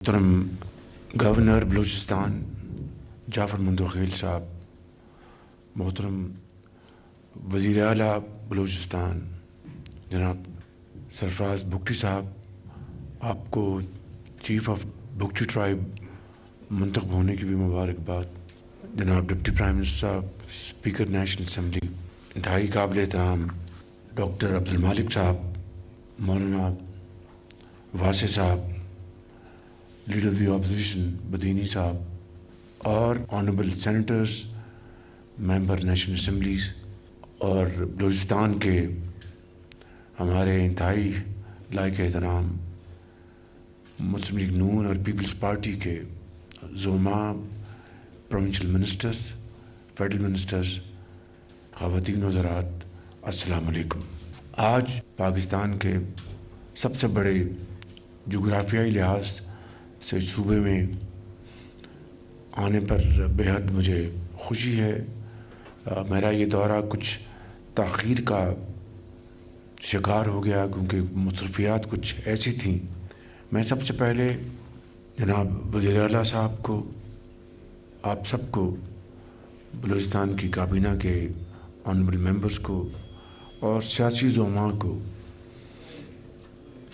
محترم گورنر بلوچستان جعفر مندوخیل صاحب، محترم وزیر اعلیٰ بلوچستان جناب سرفراز بگٹی صاحب، آپ کو چیف آف بگٹی ٹرائب منتخب ہونے کی بھی مبارکباد۔ جناب ڈپٹی پرائم منسٹر صاحب، اسپیکر نیشنل اسمبلی، انتہائی قابل احترام ڈاکٹر عبدالمالک صاحب، مولانا واسع صاحب، لیڈر آف دی اپوزیشن بدینی صاحب، اور آنریبل سینیٹرز، ممبر نیشنل اسمبلیز، اور بلوچستان کے ہمارے انتہائی لائق احترام مسلم لیگ نون اور پیپلز پارٹی کے زعماء، پروونشل منسٹرز، فیڈرل منسٹرز، خواتین و حضرات، السلام علیکم۔ آج پاکستان کے سب سے بڑے جغرافیائی لحاظ سے صوبے میں آنے پر بے حد مجھے خوشی ہے۔ میرا یہ دورہ کچھ تاخیر کا شکار ہو گیا کیونکہ مصروفیات کچھ ایسی تھیں۔ میں سب سے پہلے جناب وزیر اعلیٰ صاحب کو، آپ سب کو، بلوچستان کی کابینہ کے آنریبل ممبرز کو اور سیاسی زعماء کو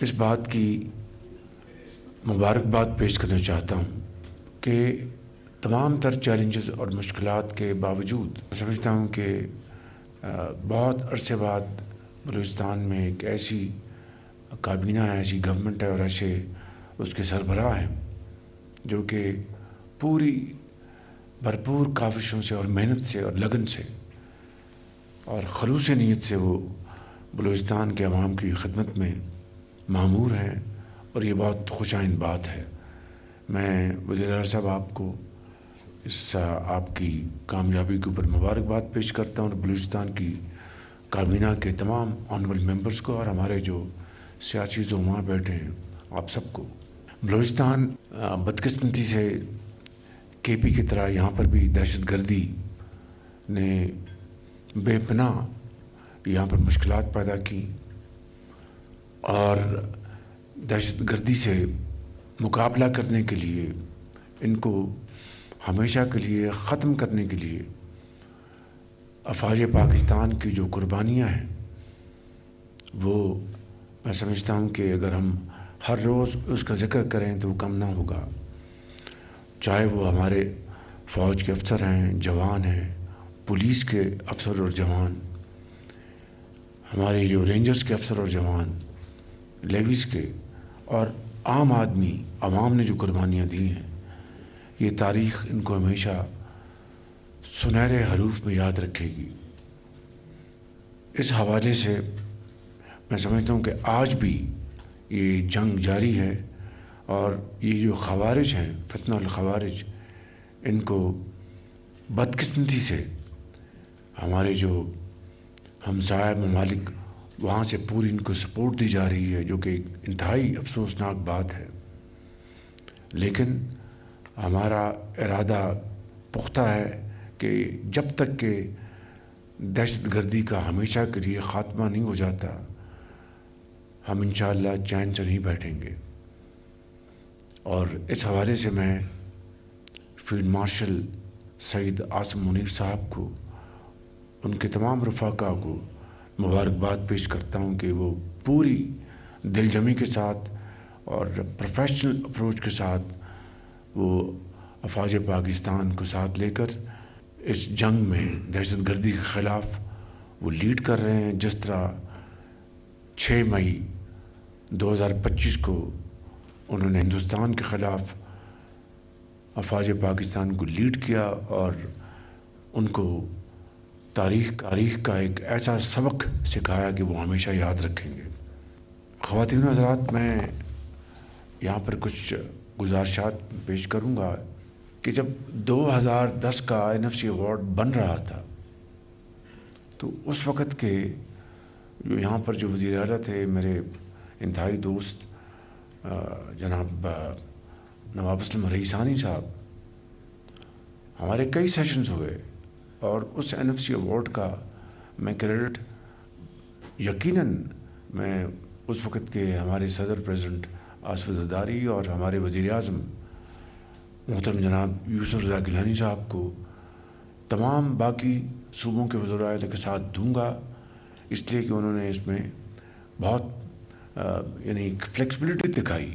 اس بات کی مبارکباد پیش کرنا چاہتا ہوں کہ تمام تر چیلنجز اور مشکلات کے باوجود سمجھتا ہوں کہ بہت عرصے بعد بلوچستان میں ایک ایسی کابینہ ہے، ایسی گورنمنٹ ہے اور ایسے اس کے سربراہ ہیں جو کہ پوری بھرپور کاوشوں سے اور محنت سے اور لگن سے اور خلوص نیت سے وہ بلوچستان کے عوام کی خدمت میں مامور ہیں، اور یہ بہت خوش آئند بات ہے۔ میں وزیر اعلیٰ صاحب آپ کو اس آپ کی کامیابی کے اوپر مبارکباد پیش کرتا ہوں، اور بلوچستان کی کابینہ کے تمام آنریبل ممبرز کو اور ہمارے جو سیاسی زعماء بیٹھے ہیں آپ سب کو۔ بلوچستان بدقسمتی سے کے پی کی طرح یہاں پر بھی دہشت گردی نے بے پناہ یہاں پر مشکلات پیدا کی، اور دہشت گردی سے مقابلہ کرنے کے لیے، ان کو ہمیشہ کے لیے ختم کرنے کے لیے افواج پاکستان کی جو قربانیاں ہیں وہ میں سمجھتا ہوں کہ اگر ہم ہر روز اس کا ذکر کریں تو وہ کم نہ ہوگا، چاہے وہ ہمارے فوج کے افسر ہیں، جوان ہیں، پولیس کے افسر اور جوان، ہمارے جو رینجرز کے افسر اور جوان، لیویز کے، اور عام آدمی عوام نے جو قربانیاں دی ہیں، یہ تاریخ ان کو ہمیشہ سنہرے حروف میں یاد رکھے گی۔ اس حوالے سے میں سمجھتا ہوں کہ آج بھی یہ جنگ جاری ہے، اور یہ جو خوارج ہیں، فتنہ الخوارج، ان کو بدقسمتی سے ہمارے جو ہمسایہ ممالک وہاں سے پوری ان کو سپورٹ دی جا رہی ہے، جو کہ انتہائی افسوسناک بات ہے، لیکن ہمارا ارادہ پختہ ہے کہ جب تک کہ دہشت گردی کا ہمیشہ کے لیے خاتمہ نہیں ہو جاتا، ہم انشاءاللہ چین سے نہیں بیٹھیں گے۔ اور اس حوالے سے میں فیلڈ مارشل سعید عاصم منیر صاحب کو، ان کے تمام رفقا کو مبارکباد پیش کرتا ہوں کہ وہ پوری دل جمی کے ساتھ اور پروفیشنل اپروچ کے ساتھ وہ افواج پاکستان کو ساتھ لے کر اس جنگ میں دہشت گردی کے خلاف وہ لیڈ کر رہے ہیں۔ جس طرح 6 مئی 2025 کو انہوں نے ہندوستان کے خلاف افواج پاکستان کو لیڈ کیا، اور ان کو تاریخ کا ایک ایسا سبق سکھایا کہ وہ ہمیشہ یاد رکھیں گے۔ خواتین و حضرات، میں یہاں پر کچھ گزارشات پیش کروں گا کہ جب 2010 کا NFC ایوارڈ بن رہا تھا تو اس وقت کے جو یہاں پر جو وزیر اعلیٰ تھے، میرے انتہائی دوست جناب نواب اسلم رئیسانی صاحب، ہمارے کئی سیشنز ہوئے، اور اس NFC ایوارڈ کا میں کریڈٹ یقیناً میں اس وقت کے ہمارے صدر پریزیڈنٹ آصف زرداری اور ہمارے وزیر اعظم محترم جناب یوسف رضا گیلانی صاحب کو تمام باقی صوبوں کے وزراء اعلیٰ کے ساتھ دوں گا، اس لیے کہ انہوں نے اس میں بہت یعنی فلیکسبلٹی دکھائی